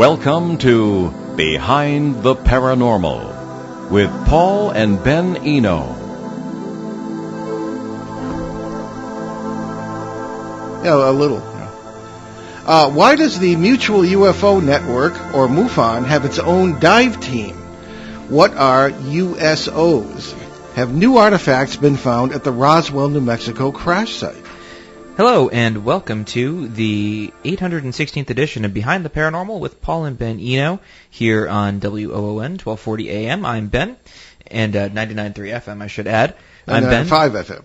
Welcome to Behind the Paranormal with Paul and Ben Eno. Yeah, a little. Why does the Mutual UFO Network, or MUFON, have its own dive team? What are USOs? Have new artifacts been found at the Roswell, New Mexico crash site? Hello, and welcome to the 816th edition of Behind the Paranormal with Paul and Ben Eno here on WOON 1240 AM. I'm Ben, and 99.3 FM, I should add. I'm Ben. 99.5 FM.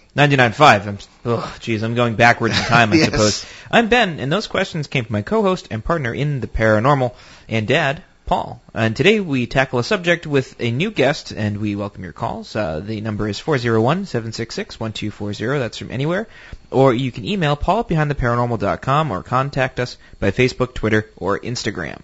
99.5. I'm going backwards in time, I Yes. suppose. I'm Ben, and those questions came from my co-host and partner in the paranormal and dad, Paul. And today we tackle a subject with a new guest, and we welcome your calls. The number is 401-766-1240. That's from anywhere. Or you can email Paul at behindtheparanormal.com or contact us by Facebook, Twitter, or Instagram.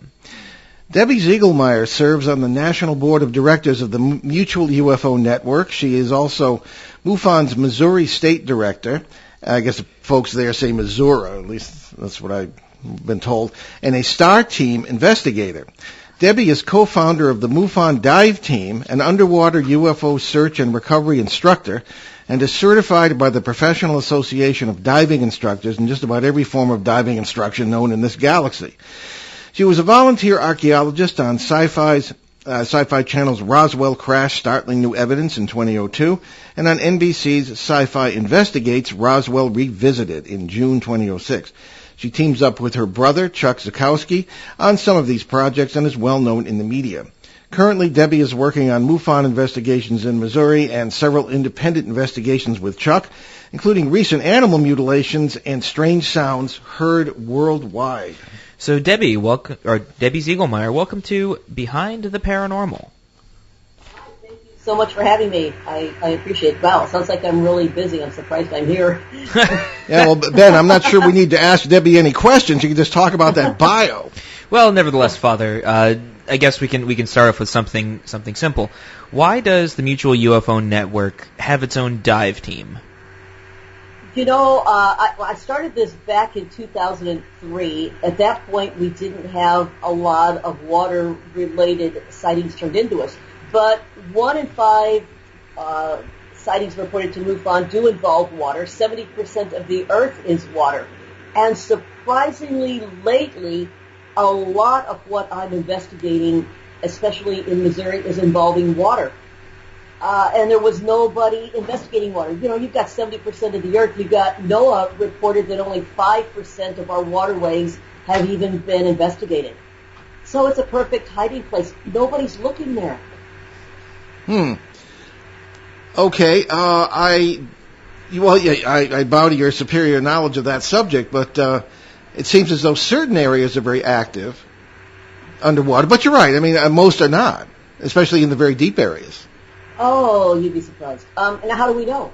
Debbie Ziegelmeyer serves on the National Board of Directors of the Mutual UFO Network. She is also MUFON's Missouri State Director. I guess the folks there say Missouri, at least that's what I've been told, and a STAR team investigator. Debbie is co-founder of the MUFON Dive Team, an underwater UFO search and recovery instructor, and is certified by the Professional Association of Diving Instructors in just about every form of diving instruction known in this galaxy. She was a volunteer archaeologist on Sci-Fi Channel's Roswell Crash Startling New Evidence in 2002, and on NBC's Sci-Fi Investigates Roswell Revisited in June 2006. She teams up with her brother, Chuck Zukowski, on some of these projects and is well known in the media. Currently, Debbie is working on MUFON investigations in Missouri and several independent investigations with Chuck, including recent animal mutilations and strange sounds heard worldwide. So Debbie, Debbie Ziegelmeyer, welcome to Behind the Paranormal. Thank you so much for having me. I appreciate it. Wow, it sounds like I'm really busy. I'm surprised I'm here. Yeah, well, Ben, I'm not sure we need to ask Debbie any questions. You can just talk about that bio. Well, nevertheless, Father, I guess we can start off with something simple. Why does the Mutual UFO Network have its own dive team? You know, I started this back in 2003. At that point, we didn't have a lot of water-related sightings turned into us. But 1 in 5 sightings reported to MUFON do involve water. 70% of the Earth is water. And surprisingly, lately, a lot of what I'm investigating, especially in Missouri, is involving water. And there was nobody investigating water. You know, you've got 70% of the Earth. You've got NOAA reported that only 5% of our waterways have even been investigated. So it's a perfect hiding place. Nobody's looking there. Okay, I bow to your superior knowledge of that subject, but it seems as though certain areas are very active underwater. But you're right. I mean, most are not, especially in the very deep areas. Oh, you'd be surprised. And how do we know?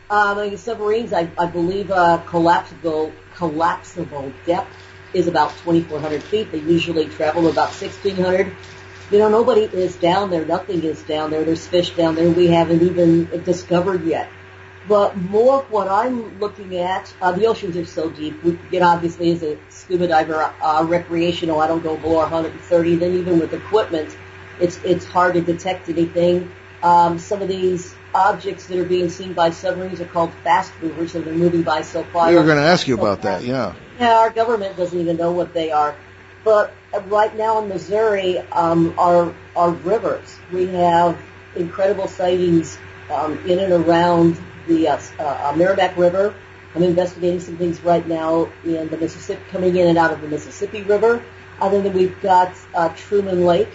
Submarines, I believe collapsible depth is about 2,400 feet. They usually travel about 1,600. You know, nobody is down there. Nothing is down there. There's fish down there we haven't even discovered yet. But more of what I'm looking at, the oceans are so deep. Obviously, as a scuba diver, recreational, I don't go below 130. Then even with equipment, it's hard to detect anything. Some of these objects that are being seen by submarines are called fast movers, and they're moving by so far. We were going to ask you about that, yeah. Yeah, our government doesn't even know what they are. But right now in Missouri, our rivers, we have incredible sightings in and around the Merrimack River. I'm investigating some things right now in the Mississippi, coming in and out of the Mississippi River. And then we've got Truman Lake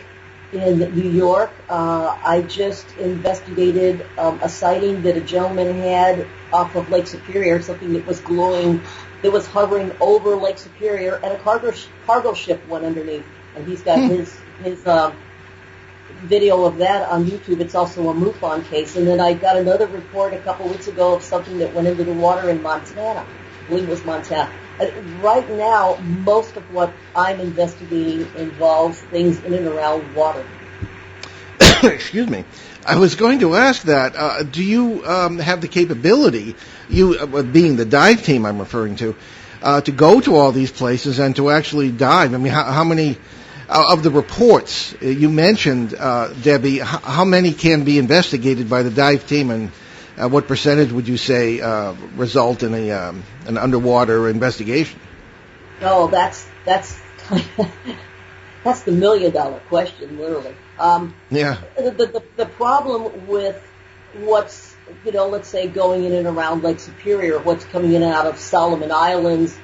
in New York. I just investigated a sighting that a gentleman had off of Lake Superior, something that was glowing, that was hovering over Lake Superior, and a cargo ship went underneath. And he's got his video of that on YouTube. It's also a MUFON case. And then I got another report a couple weeks ago of something that went into the water in Montana. I believe it was Montana. Right now, most of what I'm investigating involves things in and around water. Excuse me. I was going to ask that. Do you have the capability, you being the dive team I'm referring to go to all these places and to actually dive? I mean, how many of the reports you mentioned, Debbie, how many can be investigated by the dive team, and what percentage would you say result in an underwater investigation? Oh, that's that's the $1 million question, literally. Yeah. The problem with what's, let's say going in and around Lake Superior, what's coming in and out of Solomon Islands,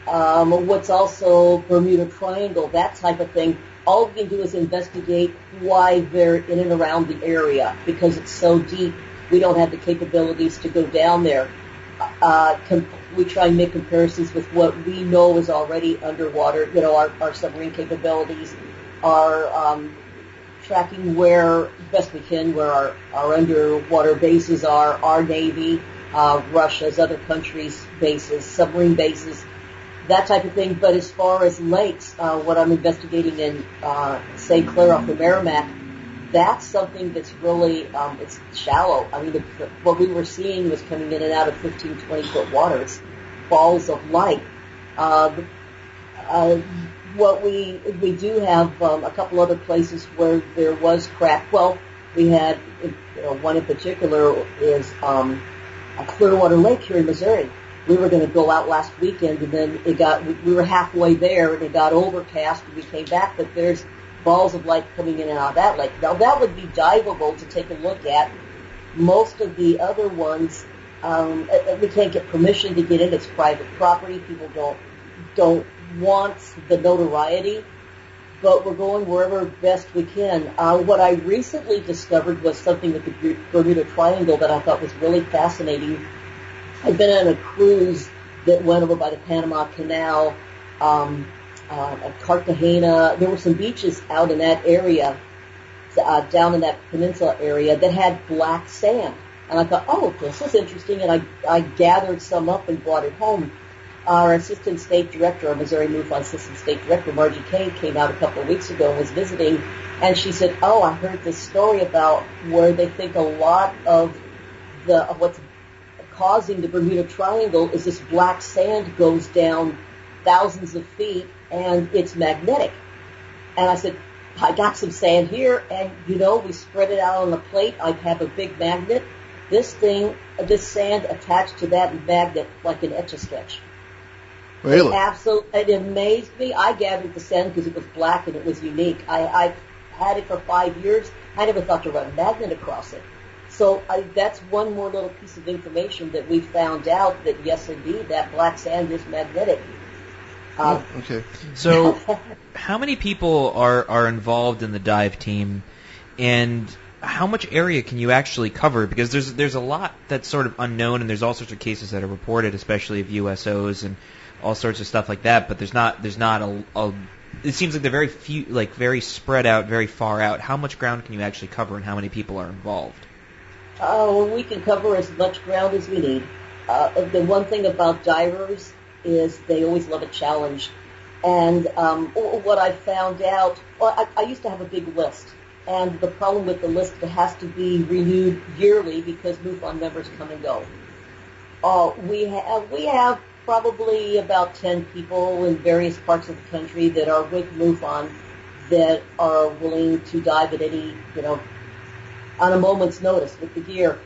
what's also Bermuda Triangle, that type of thing, all we can do is investigate why they're in and around the area, because it's so deep. We don't have the capabilities to go down there. We try and make comparisons with what we know is already underwater, our submarine capabilities, our tracking where, best we can, where our underwater bases are, our Navy, Russia's, other countries' bases, submarine bases, that type of thing. But as far as lakes, what I'm investigating in St. Clair off the Merrimack, that's something that's really, it's shallow. I mean, what we were seeing was coming in and out of 15, 20-foot water. It's balls of light. What we do have a couple other places where there was crack. Well, we had, one in particular is a Clearwater Lake here in Missouri. We were going to go out last weekend, and then we were halfway there, and it got overcast, and we came back, but there's balls of light coming in and out of that lake. Now, that would be diveable to take a look at. Most of the other ones, we can't get permission to get in. It's private property. People don't want the notoriety, but we're going wherever best we can. What I recently discovered was something with the Bermuda Triangle that I thought was really fascinating. I'd been on a cruise that went over by the Panama Canal, at Cartagena. There were some beaches out in that area, down in that peninsula area, that had black sand. And I thought, oh, this is interesting, and I gathered some up and brought it home. Our assistant state director, our Missouri MUFON assistant state director, Margie Kane, came out a couple of weeks ago and was visiting, and she said, oh, I heard this story about where they think a lot of what's causing the Bermuda Triangle is this black sand goes down thousands of feet, and it's magnetic. And I said, I got some sand here, and, we spread it out on the plate. I have a big magnet. This sand attached to that magnet like an Etch-a-Sketch. Really? It amazed me. I gathered the sand because it was black and it was unique. I had it for 5 years. I never thought to run a magnet across it. So that's one more little piece of information that we found out, that yes, indeed, that black sand is magnetic. Okay. So, how many people are involved in the dive team, and how much area can you actually cover? Because there's a lot that's sort of unknown, and there's all sorts of cases that are reported, especially of USOs and all sorts of stuff like that. But there's not a. It seems like they're very few, like very spread out, very far out. How much ground can you actually cover, and how many people are involved? We can cover as much ground as we need. The one thing about divers is they always love a challenge. And what I found out, I used to have a big list. And the problem with the list, it has to be renewed yearly because MUFON members come and go. We have probably about 10 people in various parts of the country that are with MUFON that are willing to dive at any, on a moment's notice with the gear.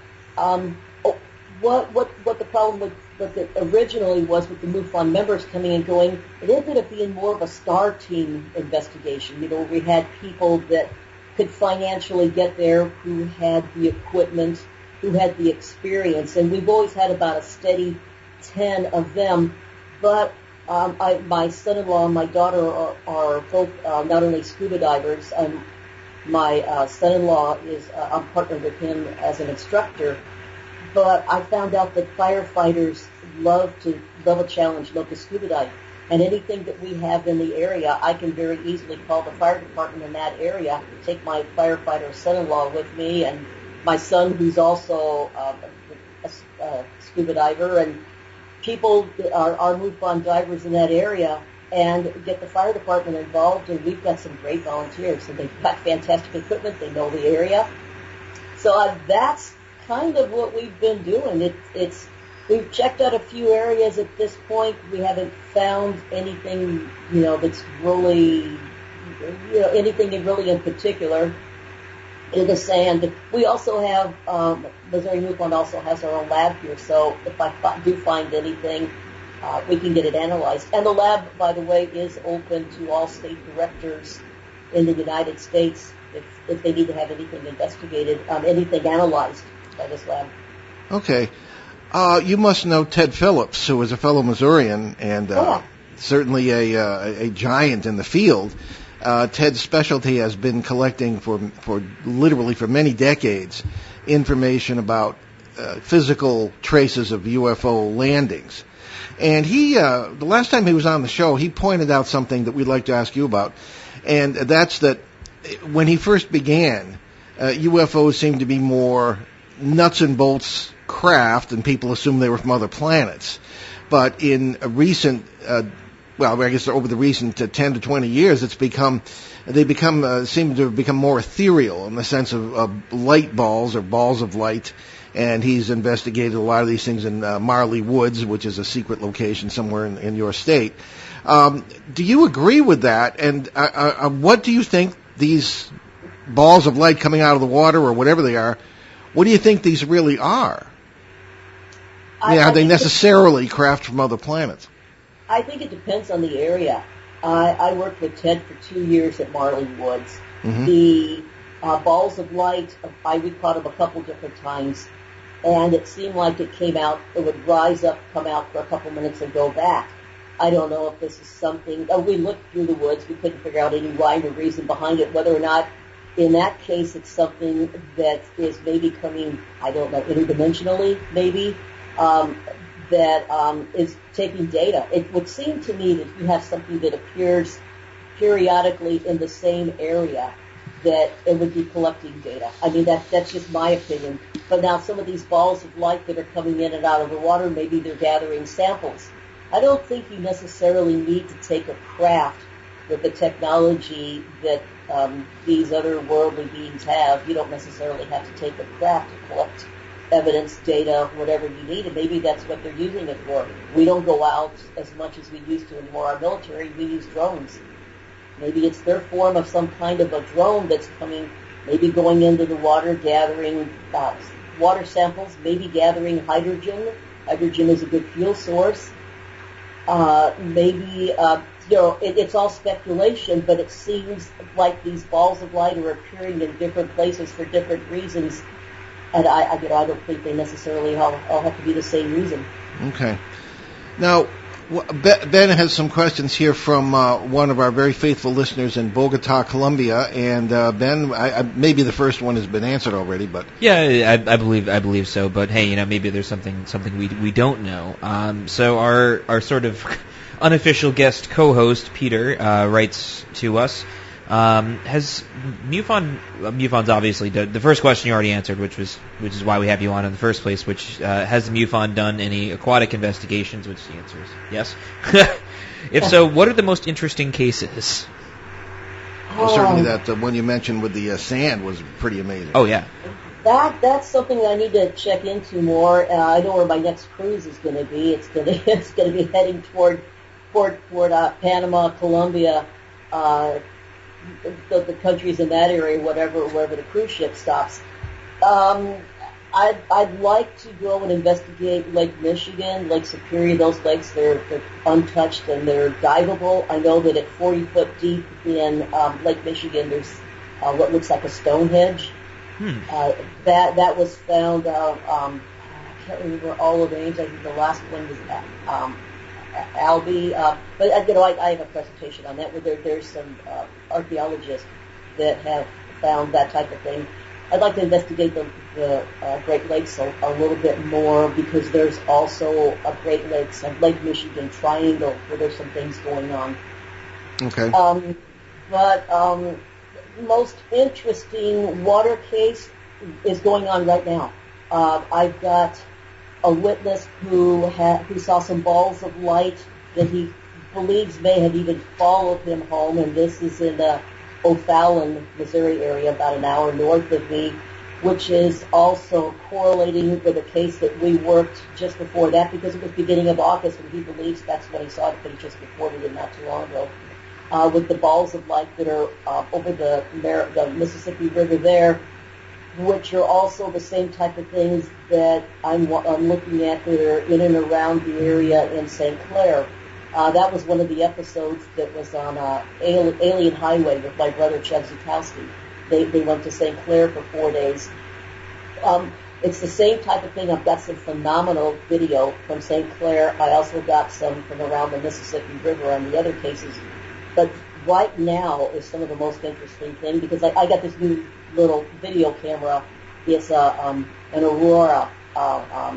What the problem with what it originally was with the MUFON members coming and going, it ended up being more of a star team investigation. We had people that could financially get there, who had the equipment, who had the experience, and we've always had about a steady 10 of them. But my son-in-law and my daughter are both not only scuba divers. My son-in-law I'm partnered with him as an instructor. But I found out that firefighters love a challenge, love to scuba dive. And anything that we have in the area, I can very easily call the fire department in that area, take my firefighter son-in-law with me, and my son, who's also a scuba diver, and people are MUFON divers in that area, and get the fire department involved. And we've got some great volunteers, and they've got fantastic equipment. They know the area. So that's kind of what we've been doing. We've checked out a few areas at this point. We haven't found anything, that's really anything really in particular in the sand. We also have, Missouri MUFON also has our own lab here, so if I do find anything, we can get it analyzed. And the lab, by the way, is open to all state directors in the United States if they need to have anything investigated, anything analyzed by this lab. Okay. You must know Ted Phillips, who is a fellow Missourian and certainly a giant in the field. Ted's specialty has been collecting for literally for many decades information about physical traces of UFO landings. And he, the last time he was on the show, he pointed out something that we'd like to ask you about, and that's that when he first began, UFOs seemed to be more nuts and bolts craft, and people assumed they were from other planets. But in a recent, I guess over the recent 10 to 20 years, seem to have become more ethereal in the sense of light balls or balls of light. And he's investigated a lot of these things in Marley Woods, which is a secret location somewhere in your state. Do you agree with that? And what do you think these balls of light coming out of the water or whatever they are, what do you think these really are? Are they necessarily craft from other planets? I think it depends on the area. I worked with Ted for 2 years at Marley Woods. Mm-hmm. The balls of light, we caught them a couple different times, and it seemed like it would rise up, come out for a couple minutes, and go back. I don't know if this is something. We looked through the woods. We couldn't figure out any rhyme or reason behind it, whether or not, in that case, it's something that is maybe coming, I don't know, interdimensionally, maybe, that is taking data. It would seem to me that if you have something that appears periodically in the same area, that it would be collecting data. I mean, that's just my opinion. But now some of these balls of light that are coming in and out of the water, maybe they're gathering samples. I don't think you necessarily need to take a craft with the technology that these other worldly beings have. You don't necessarily have to take a craft to collect evidence, data, whatever you need, and maybe that's what they're using it for. We don't go out as much as we used to anymore. Our military, we use drones. Maybe it's their form of some kind of a drone that's coming, maybe going into the water, gathering water samples, maybe gathering hydrogen. Hydrogen is a good fuel source. It's all speculation, but it seems like these balls of light are appearing in different places for different reasons, and I don't think they necessarily all have to be the same reason. Okay. Now, Ben has some questions here from one of our very faithful listeners in Bogota, Colombia, and Ben, maybe the first one has been answered already, but yeah, I believe so. But hey, maybe there's something we don't know. So our sort of unofficial guest co-host Peter writes to us. Has MUFON's obviously the first question you already answered, which is why we have you on in the first place. Which has the MUFON done any aquatic investigations? Which the answer is yes. If so, what are the most interesting cases? Well, certainly that one you mentioned with the sand was pretty amazing. Oh yeah. That's something I need to check into more. I know where my next cruise is going to be. It's going to be heading toward Panama, Colombia. The countries in that area, wherever the cruise ship stops. I'd like to go and investigate Lake Michigan, Lake Superior. Those lakes, they're untouched and they're diveable. I know that at 40 foot deep in Lake Michigan, there's what looks like a Stonehenge. That was found. I can't remember all of the names. I think the last one was Albee, but I have a presentation on that where there's some archaeologists that have found that type of thing. I'd like to investigate the Great Lakes a little bit more because there's also a Great Lakes and Lake Michigan triangle where there's some things going on. Okay. But most interesting water case is going on right now. I've got a witness who saw some balls of light that he believes may have even followed him home, and this is in the O'Fallon, Missouri area, about an hour north of me, which is also correlating with a case that we worked just before that because it was beginning of August, and he believes that's when he saw it, but he just reported it not too long ago. with the balls of light that are over the Mississippi River there, which are also the same type of things that I'm looking at that are in and around the area in St. Clair. That was one of the episodes that was on Alien Highway with my brother Chuck Zukowski. They went to St. Clair for 4 days. It's the same type of thing. I've got some phenomenal video from St. Clair. I also got some from around the Mississippi River on the other cases. But right now is some of the most interesting thing because I got this new little video camera. It's an Aurora, a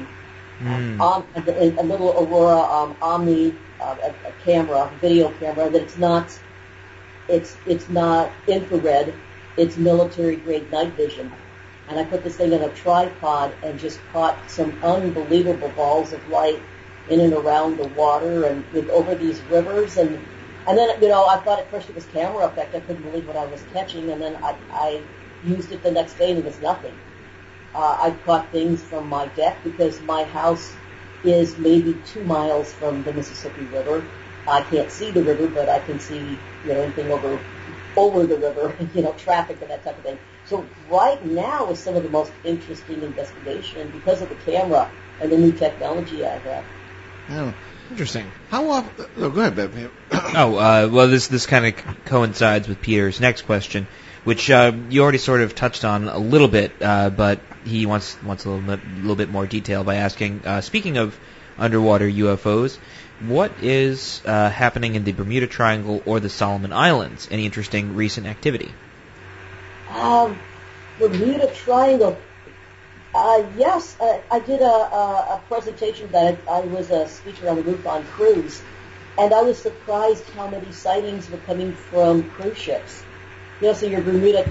little Aurora Omni a camera, video camera. That it's not infrared. It's military grade night vision. And I put this thing in a tripod and just caught some unbelievable balls of light in and around the water and over these rivers. And then, I thought at first it was camera effect. I couldn't believe what I was catching. And then I used it the next day and it was nothing. I caught things from my deck because my house is maybe 2 miles from the Mississippi River. I can't see the river, but I can see, anything over the river, traffic and that type of thing. So right now is some of the most interesting investigation because of the camera and the new technology I have. Oh, interesting. How often? Oh, go ahead, Bev. Well, this kind of coincides with Peter's next question, which you already sort of touched on a little bit, but he wants a little bit more detail by asking. Speaking of underwater UFOs, what is happening in the Bermuda Triangle or the Solomon Islands? Any interesting recent activity? Bermuda Triangle. Yes, I did a presentation that I was a speaker on the MUFON cruise, and I was surprised how many sightings were coming from cruise ships. So your Bermuda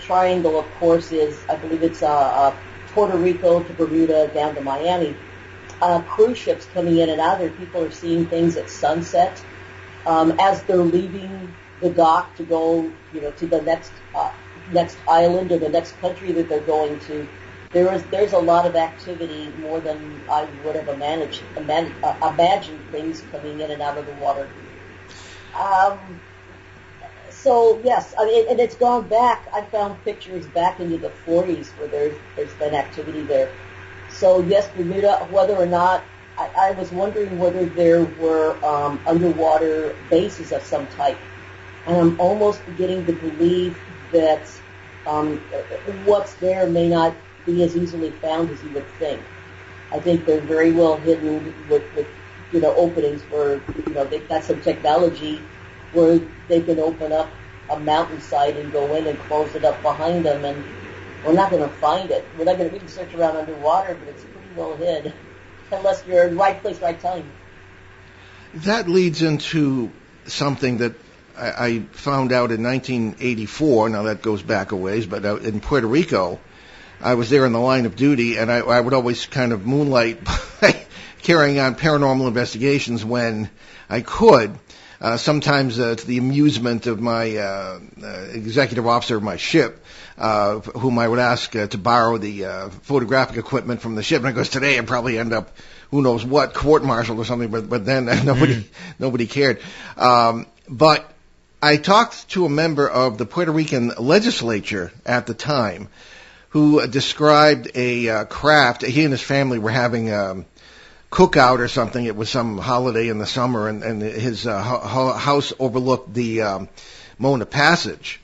Triangle, of course, is, I believe it's Puerto Rico to Bermuda down to Miami. Cruise ships coming in and out there, people are seeing things at sunset. As they're leaving the dock to go, to the next island or the next country that they're going to, there's a lot of activity, more than I would have imagined things coming in and out of the water. So yes, and it's gone back. I found pictures back into the 40s where there's been activity there. So yes, Bermuda. Whether or not I was wondering whether there were underwater bases of some type, and I'm almost beginning to believe that what's there may not be as easily found as you would think. I think they're very well hidden with openings where they've got some technology where they can open up a mountainside and go in and close it up behind them, and we're not going to find it. We can search around underwater, but it's pretty well hid, unless you're in the right place, right time. That leads into something that I found out in 1984. Now that goes back a ways, but in Puerto Rico, I was there in the line of duty, and I would always kind of moonlight by carrying on paranormal investigations when I could. Sometimes to the amusement of my executive officer of my ship, whom I would ask to borrow the photographic equipment from the ship. And I goes, today I'd probably end up, who knows what, court-martialed or something, but then nobody cared. But I talked to a member of the Puerto Rican legislature at the time who described a craft. He and his family were having cookout or something. It was some holiday in the summer, and his house overlooked the Mona Passage.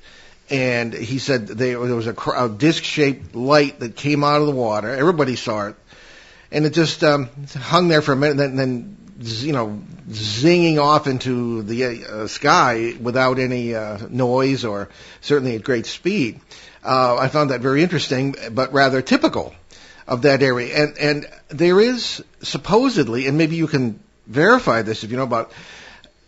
And he said there was a disc-shaped light that came out of the water. Everybody saw it, and it just hung there for a minute, and then zinging off into the sky without any noise or certainly at great speed. I found that very interesting, but rather typical of that area. And there is supposedly, and maybe you can verify this if you know about,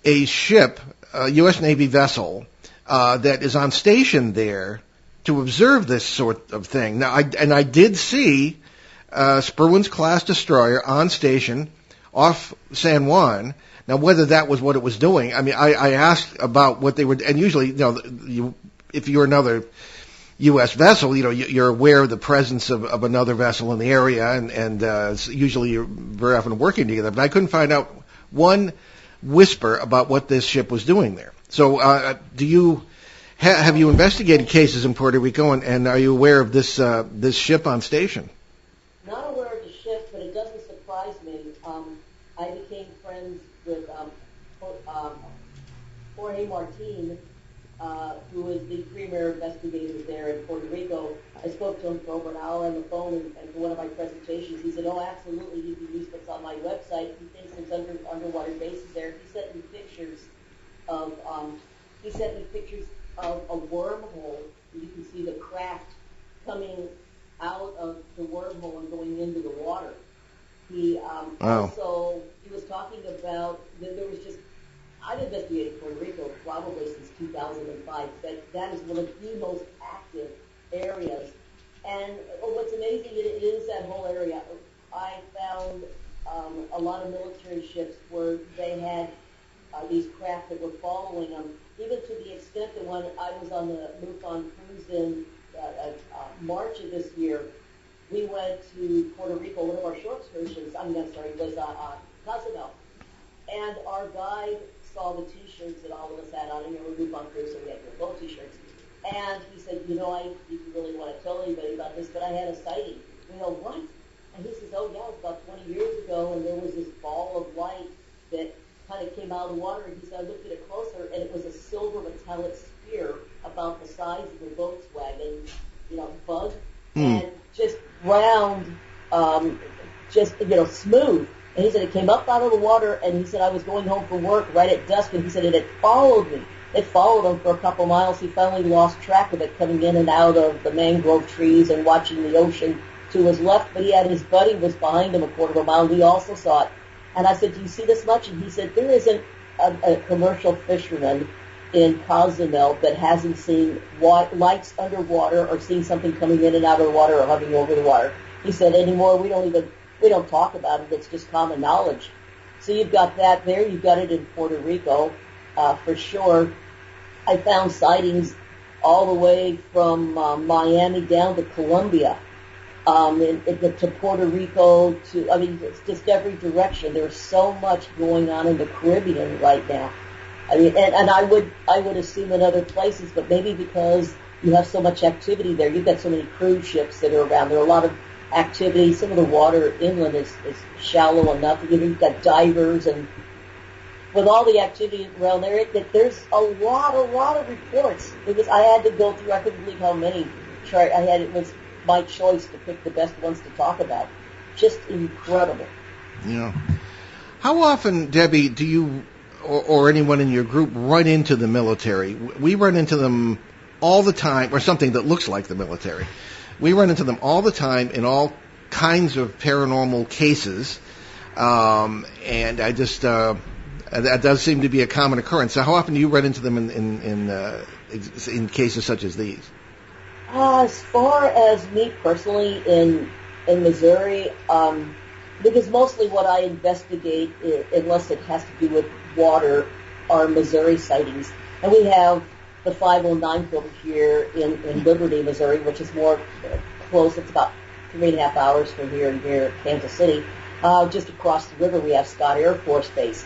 a ship, a U.S. Navy vessel, that is on station there to observe this sort of thing. Now, I did see Spurwin's class destroyer on station off San Juan. Now, whether that was what it was doing, I asked about what they were, and usually, if you're another U.S. vessel, you're aware of the presence of another vessel in the area, and usually you're very often working together. But I couldn't find out one whisper about what this ship was doing there. So, have you investigated cases in Puerto Rico, and are you aware of this ship on station? Not aware of the ship, but it doesn't surprise me. I became friends with Jorge Martin, who is the premier investigator there in Puerto Rico. I spoke to him for over an hour on the phone, and for one of my presentations, he said, "Oh, absolutely, you can use what's on my website. He thinks there's underwater bases there." He sent me pictures of a wormhole. You can see the craft coming out of the wormhole and going into the water. He also he was talking about that there was just. I've investigated Puerto Rico probably since 2005. That is one of the most active areas. And what's amazing it is that whole area. I found a lot of military ships where they had these craft that were following them, even to the extent that when I was on the MUFON cruise in March of this year, we went to Puerto Rico, one of our short excursions, was Cozumel. And our guide saw the T-shirts that all of us had on, and we were MUFON cruise, so we had UFO T-shirts. And he said, I didn't really want to tell anybody about this, but I had a sighting. We go, what? And he says, oh, yeah, it was about 20 years ago, and there was this ball of light that kind of came out of the water. And he said, I looked at it closer, and it was a silver metallic sphere about the size of a Volkswagen, bug, and just round, smooth. And he said it came up out of the water, and he said I was going home from work right at dusk, and he said it had followed me. It followed him for a couple miles. He finally lost track of it coming in and out of the mangrove trees and watching the ocean to his left, but he had his buddy was behind him a quarter of a mile, and he also saw it. And I said, do you see this much? And he said, there isn't a commercial fisherman in Cozumel that hasn't seen lights underwater or seen something coming in and out of the water or hovering over the water. He said, anymore, we don't talk about it. It's just common knowledge. So you've got that there. You've got it in Puerto Rico, for sure. I found sightings all the way from Miami down to Colombia, to Puerto Rico, it's just every direction. There's so much going on in the Caribbean right now. And I would assume in other places, but maybe because you have so much activity there, you've got so many cruise ships that are around. There are a lot of activity. Some of the water inland is shallow enough. You've got divers, and with all the activity around there, there's a lot of reports. Because I had to go through, I couldn't believe how many. It was my choice to pick the best ones to talk about. Just incredible. Yeah. How often, Debbie, do you or anyone in your group run into the military? We run into them all the time, or something that looks like the military. We run into them all the time in all kinds of paranormal cases, and I just that does seem to be a common occurrence. So how often do you run into them in cases such as these? As far as me personally in Missouri, because mostly what I investigate, unless it has to do with water, are Missouri sightings. And we have the 509 filter here in Liberty, Missouri, which is more close. It's about 3.5 hours from here in Kansas City. Just across the river, we have Scott Air Force Base.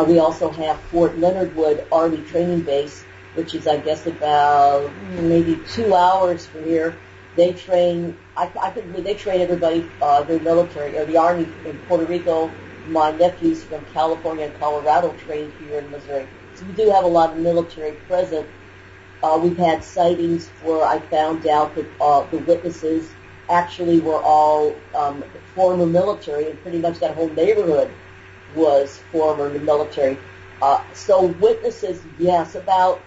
We also have Fort Leonard Wood Army Training Base, which is, I guess, about maybe 2 hours from here. They train. They train everybody. The military or the Army in Puerto Rico. My nephews from California and Colorado trained here in Missouri. So we do have a lot of military present. We've had sightings where I found out that the witnesses actually were all former military, and pretty much that whole neighborhood was former military. So witnesses, yes, about,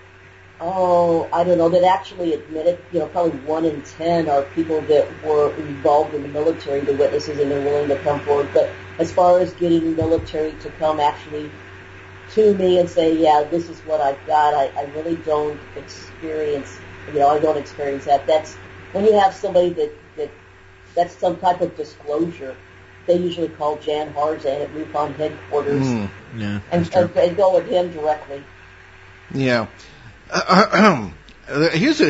I don't know, that actually admitted, probably 1 in 10 are people that were involved in the military, the witnesses, and they're willing to come forward. But as far as getting military to come actually to me and say, yeah, this is what I've got, I really don't experience, I don't experience that. That's when you have somebody that's some type of disclosure. They usually call Jan Harzan at MUFON headquarters and go with him directly. Yeah. Here's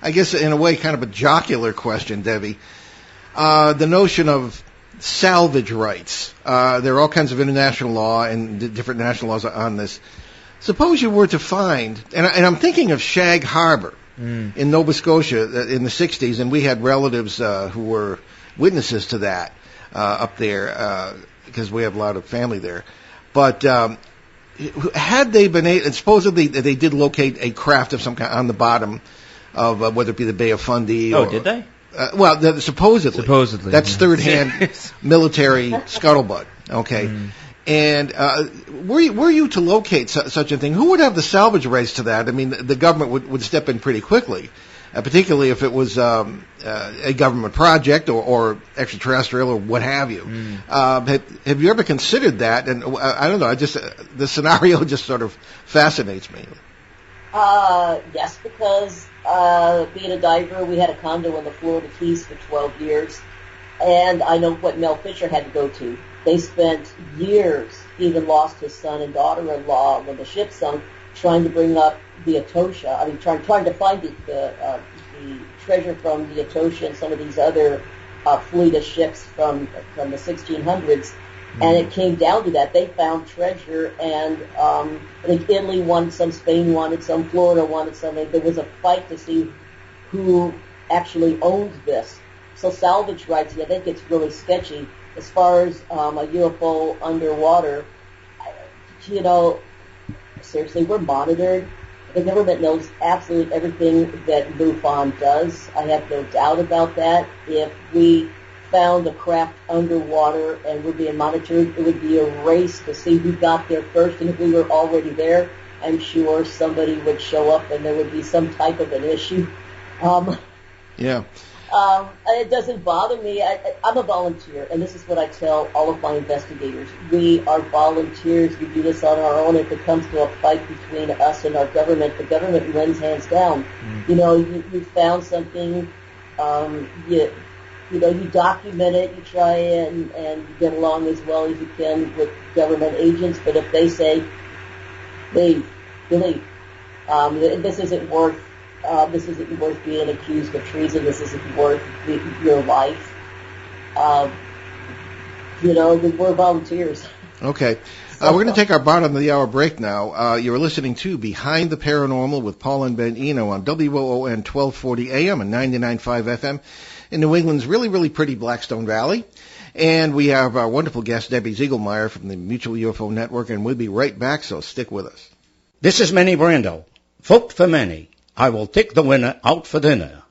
I guess in a way, kind of a jocular question, Debbie. The notion of salvage rights. There are all kinds of international law and different national laws on this. suppose you were to find, and I'm thinking of Shag Harbor in Nova Scotia in the 60s, and we had relatives who were witnesses to that up there because we have a lot of family there. But had they been able, and supposedly they did locate a craft of some kind on the bottom of whether it be the Bay of Fundy. Oh, did they? Well, supposedly. Supposedly. That's third-hand military scuttlebutt. Okay. And were you to locate such a thing, who would have the salvage rights to that? I mean, the government would step in pretty quickly, particularly if it was a government project or extraterrestrial or what have you. Have you ever considered that? And I don't know. The scenario just sort of fascinates me. Yes, because being a diver, we had a condo in the Florida Keys for 12 years, and I know what Mel Fisher had to go to. They spent years, he even lost his son and daughter-in-law when the ship sunk, trying to bring up the Etosha. I mean, trying to find the treasure from the Etosha and some of these other fleet of ships from the 1600s. And it came down to that. They found treasure, and I think Italy wanted some, Spain wanted some, Florida wanted some. There was a fight to see who actually owned this. So salvage rights, I think it's really sketchy. As far as a UFO underwater, seriously, we're monitored. The government knows absolutely everything that MUFON does. I have no doubt about that. If we found a craft underwater and we're being monitored, it would be a race to see who got there first. And if we were already there, I'm sure somebody would show up and there would be some type of an issue. Yeah. It doesn't bother me. I'm a volunteer, and this is what I tell all of my investigators. We are volunteers. We do this on our own. If it comes to a fight between us and our government, the government wins hands down. You found something, you document it, you try and get along as well as you can with government agents, but if they say, leave, this isn't worth being accused of treason, this isn't worth your life, we're volunteers. Okay. We're going to take our bottom of the hour break now. You're listening to Behind the Paranormal with Paul and Ben Eno on WOON 1240 AM and 99.5 FM in New England's really, really pretty Blackstone Valley. And we have our wonderful guest, Debbie Ziegelmeyer from the Mutual UFO Network, and we'll be right back, so stick with us. This is Manny Brando. Vote for Manny. I will take the winner out for dinner.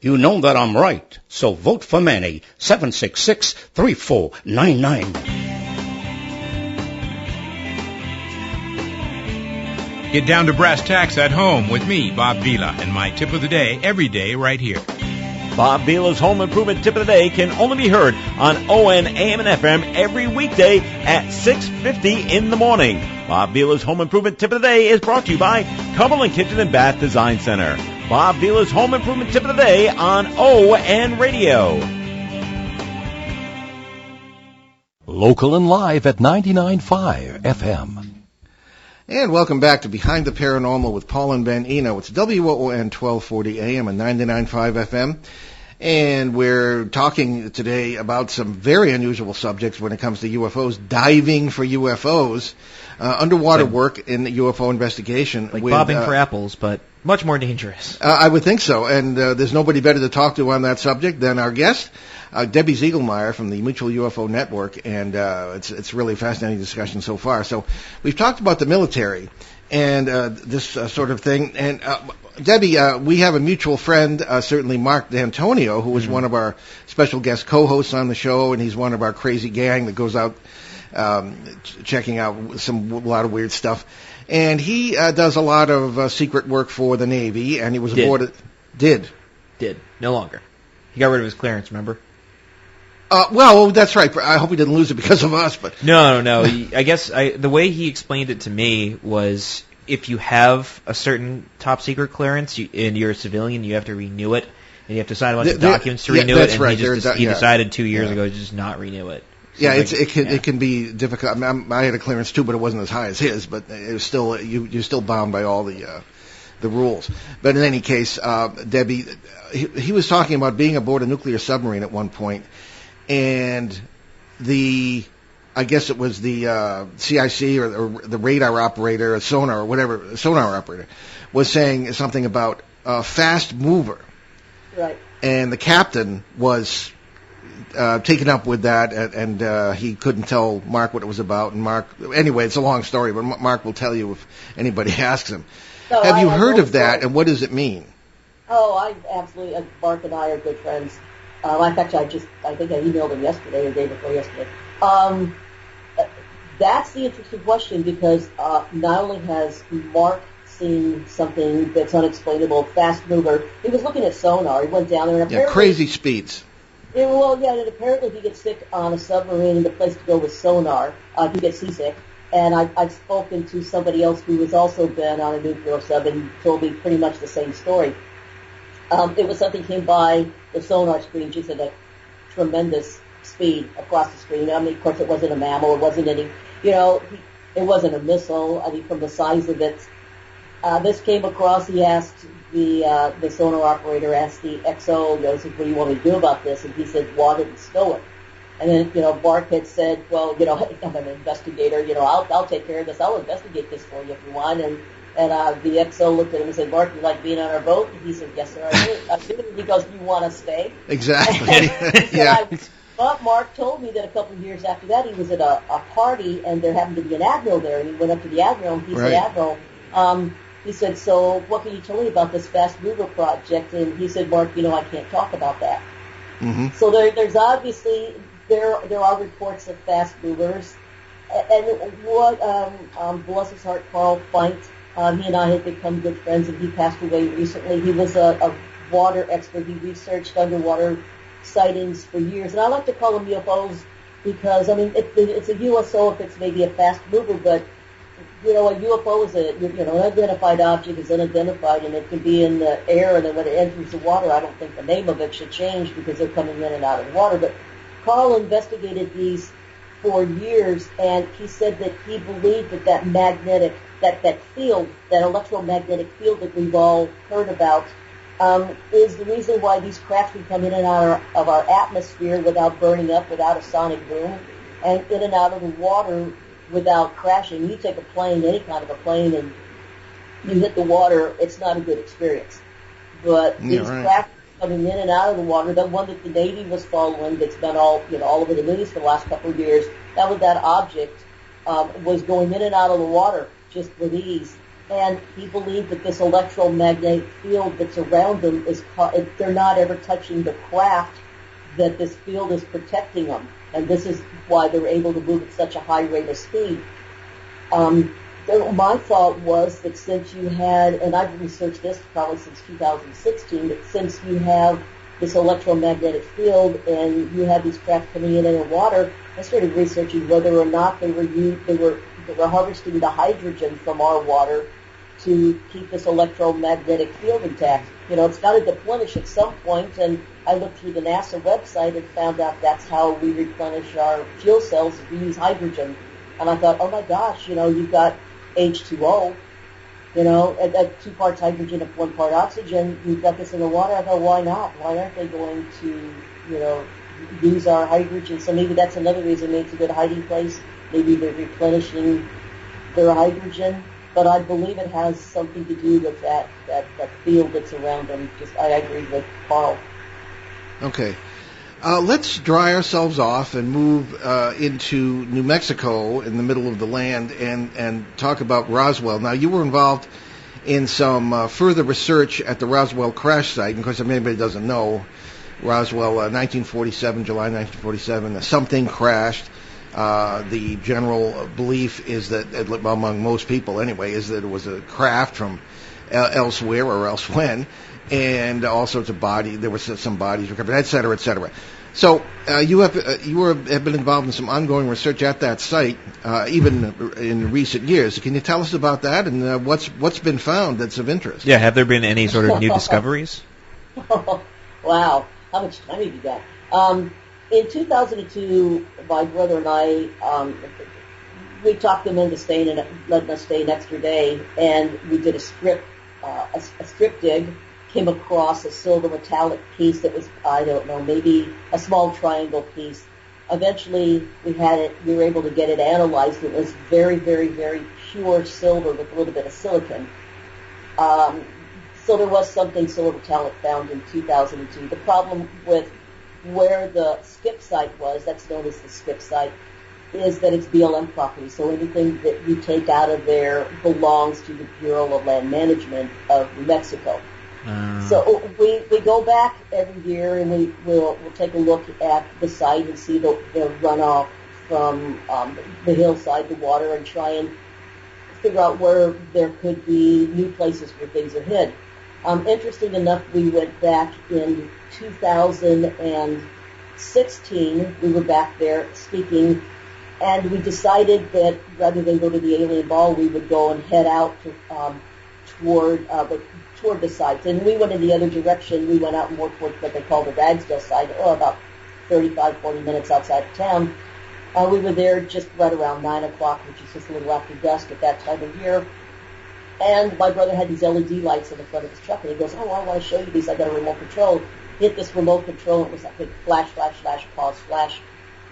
You know that I'm right, so vote for Manny. 766-3499. Get down to brass tacks at home with me, Bob Vila, and my tip of the day every day right here. Bob Vila's Home Improvement Tip of the Day can only be heard on ON, AM, and FM every weekday at 6:50 in the morning. Bob Vila's Home Improvement Tip of the Day is brought to you by Cumberland Kitchen and Bath Design Center. Bob Vila's Home Improvement Tip of the Day on ON Radio. Local and live at 99.5 FM. And welcome back to Behind the Paranormal with Paul and Ben Eno. It's WOON 1240 AM and 99.5 FM. And we're talking today about some very unusual subjects when it comes to UFOs, diving for UFOs, underwater work in UFO investigation. Like bobbing for apples, but much more dangerous. I would think so. And there's nobody better to talk to on that subject than our guest, Debbie Ziegelmeyer from the Mutual UFO Network. And it's really a fascinating discussion so far. So we've talked about the military and this sort of thing. And Debbie, we have a mutual friend, certainly Mark D'Antonio, who is one of our special guest co-hosts on the show, and he's one of our crazy gang that goes out checking out a lot of weird stuff. And he does a lot of secret work for the Navy, and he was aboard. Did. No longer. He got rid of his clearance, remember? Well, that's right. I hope he didn't lose it because of us. But No. I guess the way he explained it to me was if you have a certain top secret clearance and you're a civilian, you have to renew it, and you have to sign a bunch of documents to renew it. And right. He decided 2 years ago to just not renew it. So yeah, it can be difficult. I mean, I had a clearance too, but it wasn't as high as his. But it was still you're still bound by all the rules. But in any case, Debbie, he was talking about being aboard a nuclear submarine at one point, and I guess it was the CIC or the radar operator, or sonar or whatever, sonar operator, was saying something about a fast mover. Right. And the captain was taken up with that, and he couldn't tell Mark what it was about. And Mark, anyway, it's a long story, but Mark will tell you if anybody asks him. No, Have you heard of that, story. and what does it mean? Oh, I absolutely. Mark and I are good friends. In fact, I think I emailed him yesterday or the day before yesterday. That's the interesting question because not only has Mark seen something that's unexplainable, fast mover, he was looking at sonar. He went down there and apparently crazy speeds. And apparently if you get sick on a submarine, the place to go was sonar. You get seasick. And I've spoken to somebody else who has also been on a nuclear sub and told me pretty much the same story. It was something came by the sonar screen just at a tremendous speed across the screen. I mean, of course, it wasn't a mammal. It wasn't any, it wasn't a missile. I mean, from the size of it. This came across. He asked the sonar operator, asked the XO, said, what do you want me to do about this? And he said, log it and stow it. And then, Mark had said, well, I'm an investigator. I'll take care of this. I'll investigate this for you if you want. And the XO looked at him and said, Mark, you like being on our boat? And he said, yes, sir, I do. And he goes, you want to stay? Exactly. Yeah. But Mark told me that a couple of years after that, he was at a party, and there happened to be an admiral there. And he went up to the admiral, and he said, Admiral, he said, so what can you tell me about this fast mover project? And he said, Mark, I can't talk about that. Mm-hmm. So there's obviously, there are reports of fast movers. And what, bless his heart, Carl Feit, he and I had become good friends, and he passed away recently. He was a water expert. He researched underwater sightings for years. And I like to call them UFOs because, it's a USO if it's maybe a fast mover, but a UFO is an unidentified object, is unidentified, and it can be in the air, and then when it enters the water, I don't think the name of it should change because they're coming in and out of the water. But Carl investigated these for years, and he said that he believed that magnetic, that field, that electromagnetic field that we've all heard about, is the reason why these craft can come in and out of our atmosphere without burning up, without a sonic boom, and in and out of the water without crashing. You take a plane, any kind of a plane, and you hit the water, it's not a good experience. But these craft coming in and out of the water, the one that the Navy was following that's been all over the news for the last couple of years, that object was going in and out of the water just with ease. And he believed that this electromagnetic field that's around them they're not ever touching the craft, that this field is protecting them. And this is why they're able to move at such a high rate of speed. My thought was that since you had, and I've researched this probably since 2016, that since you have this electromagnetic field and you have these craft coming in the water, I started researching whether or not they were harvesting the hydrogen from our water to keep this electromagnetic field intact. It's got to deplenish at some point, and I looked through the NASA website and found out that's how we replenish our fuel cells. We use hydrogen. And I thought, oh my gosh, you've got H2O, at 2 parts hydrogen and 1 part oxygen. You've got this in the water. I thought, why not? Why aren't they going to, use our hydrogen? So maybe that's another reason. Maybe it's a good hiding place. Maybe they're replenishing their hydrogen. But I believe it has something to do with that field that's around them. I agree with Carl. Okay. Let's dry ourselves off and move into New Mexico in the middle of the land and talk about Roswell. Now, you were involved in some further research at the Roswell crash site. And of course, if anybody doesn't know, Roswell, 1947, July 1947, something crashed. The general belief is that, among most people anyway, is that it was a craft from elsewhere or elsewhen, and all sorts of bodies. There were some bodies recovered, et cetera, et cetera. So you have been involved in some ongoing research at that site, even in recent years. Can you tell us about that and what's been found that's of interest? Yeah, have there been any sort of new discoveries? Wow, how much time have you got? In 2002, my brother and I, we talked them into staying and letting us stay an extra day, and we did a strip dig. Came across a silver metallic piece that was, I don't know, maybe a small triangle piece, Eventually, we were able to get it analyzed. It was very, very, very pure silver with a little bit of silicon. So there was something silver metallic found in 2002. The problem with where the skip site was, that's known as the skip site, is that it's BLM property. So anything that you take out of there belongs to the Bureau of Land Management of New Mexico. So we go back every year and we'll take a look at the site and see the runoff from the hillside, the water, and try and figure out where there could be new places where things are hid. Interesting enough, we went back in 2016. We were back there speaking, and we decided that rather than go to the alien ball, we would go and head out to, toward the site. And we went in the other direction. We went out more toward what they call the Ragsdale side, about 35, 40 minutes outside of town. We were there just right around 9 o'clock, which is just a little after dusk at that time of year. And my brother had these LED lights in the front of his truck, and he goes, "Oh, I want to show you these. I got a remote control." Hit this remote control, and it was like a flash, flash, flash, pause, flash.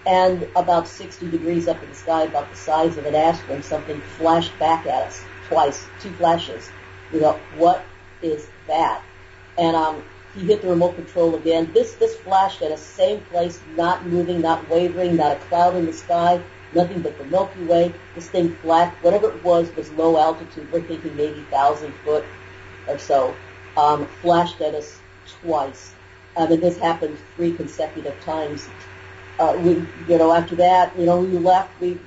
And about 60 degrees up in the sky, about the size of an aspirin, something flashed back at us twice, 2 flashes. We thought, what is that? And he hit the remote control again. This flashed at the same place, not moving, not wavering, not a cloud in the sky, nothing but the Milky Way. This thing flat, whatever it was low altitude. We're thinking maybe 1,000 foot or so. Flashed at us twice. And this happened 3 consecutive times. After that, we left. We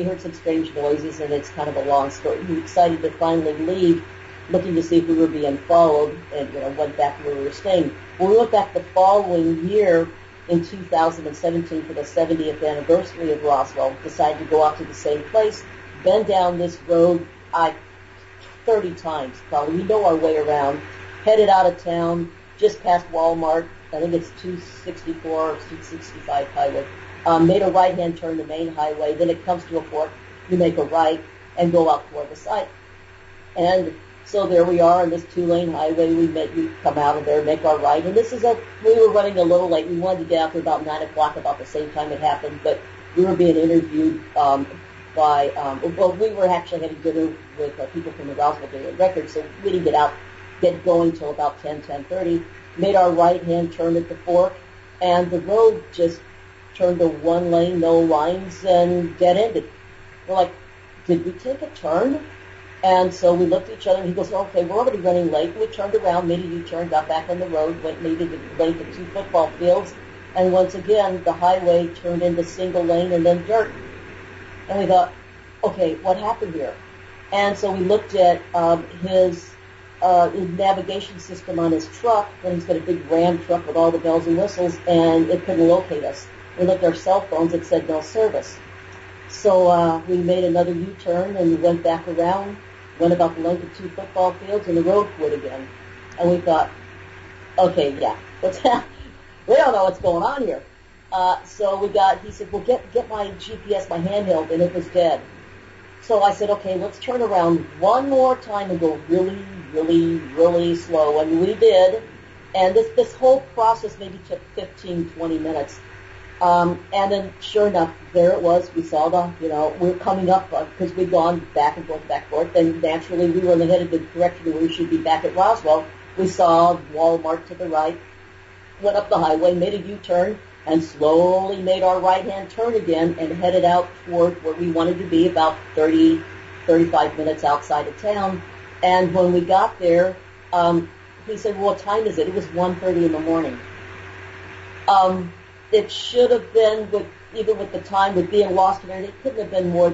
heard some strange noises, and it's kind of a long story. We decided to finally leave, looking to see if we were being followed, and went back to where we were staying. When we went back the following year, in 2017, for the 70th anniversary of Roswell, decided to go out to the same place, been down this road 30 times probably. We know our way around, headed out of town, just past Walmart. I think it's 264 or 265 highway. Made a right-hand turn to main highway. Then it comes to a fork. You make a right and go out toward the site. And so there we are on this 2-lane highway. We come out of there, make our right. And we were running a little late. We wanted to get out there about 9 o'clock, about the same time it happened. But we were being interviewed we were actually having dinner with people from the Roswell Daily Record, so we didn't get going till about 10:30. Made our right-hand turn at the fork, and the road just turned to 1 lane, no lines, and dead-ended. We're like, did we take a turn? And so we looked at each other, and he goes, okay, we're already running late. We turned around, made a U-turn, got back on the road, went maybe the length of 2 football fields, and once again, the highway turned into single lane and then dirt. And we thought, okay, what happened here? And so we looked at his navigation system on his truck, and he's got a big Ram truck with all the bells and whistles, and it couldn't locate us. We looked at our cell phones, it said no service. So we made another U-turn and went back around, went about the length of 2 football fields, and the road quit again. And we thought, okay, yeah, we don't know what's going on here. So he said, well, get my GPS, my handheld, and it was dead. So I said, okay, let's turn around one more time and go really, really, really slow. And we did. And this whole process maybe took 15, 20 minutes. And then sure enough, there it was. We saw we were coming up because we'd gone back and forth. And naturally, we were headed the direction where we should be back at Roswell. We saw Walmart to the right, went up the highway, made a U-turn, and slowly made our right-hand turn again and headed out toward where we wanted to be, about 30, 35 minutes outside of town. And when we got there, he said, well, what time is it? It was 1:30 in the morning. It should have been, even with the time, with being lost here, it shouldn't have been more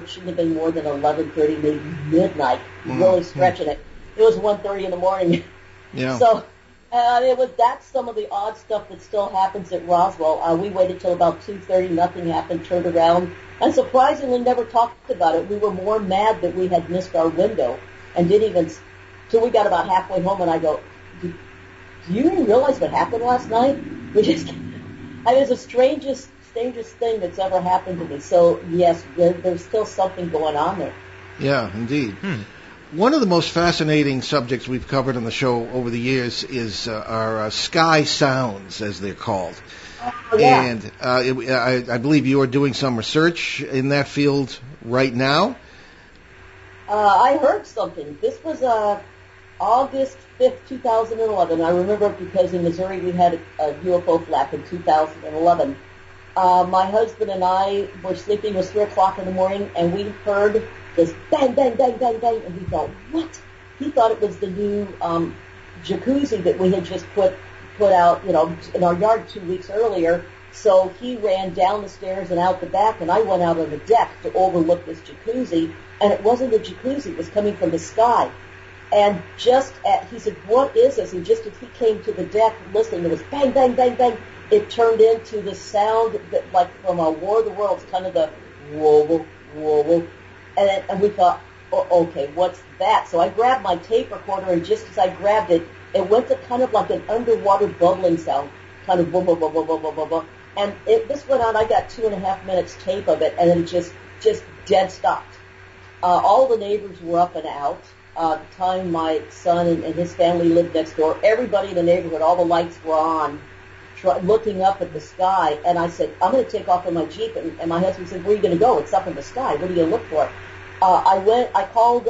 than 11:30, maybe midnight, really stretching it. It was 1:30 in the morning. Yeah. So that's some of the odd stuff that still happens at Roswell. We waited till about 2:30, nothing happened, turned around, and surprisingly never talked about it. We were more mad that we had missed our window and didn't even, till we got about halfway home, and I go, do you even realize what happened last night? It's the strangest thing that's ever happened to me. So, yes, there's still something going on there. Yeah, indeed. One of the most fascinating subjects we've covered on the show over the years is our sky sounds, as they're called. Oh, yeah. And I believe you are doing some research in that field right now. I heard something. This was August 5th, 2011. I remember it because in Missouri we had a UFO flap in 2011. My husband and I were sleeping. It was 3 o'clock in the morning, and we heard this bang, bang, bang, bang, bang, and we thought, what? He thought it was the new jacuzzi that we had just put out, in our yard 2 weeks earlier. So he ran down the stairs and out the back, and I went out on the deck to overlook this jacuzzi, and it wasn't a jacuzzi. It was coming from the sky. And he said, what is this? And just as he came to the deck, listening, it was bang, bang, bang, bang. It turned into the sound that, like from a War of the Worlds, kind of the whoa, whoa, whoa, whoa. And we thought, okay, what's that? So I grabbed my tape recorder, and just as I grabbed it, it went to kind of like an underwater bubbling sound, kind of boom, boom, boom, boom, boom, boom, boom, boom. And this went on. I got 2.5 minutes tape of it, and then it just dead stopped. All the neighbors were up and out. The time my son and his family lived next door, everybody in the neighborhood, all the lights were on, looking up at the sky. And I said, I'm going to take off in my Jeep. And my husband said, where are you going to go? It's up in the sky. What are you going to look for? I called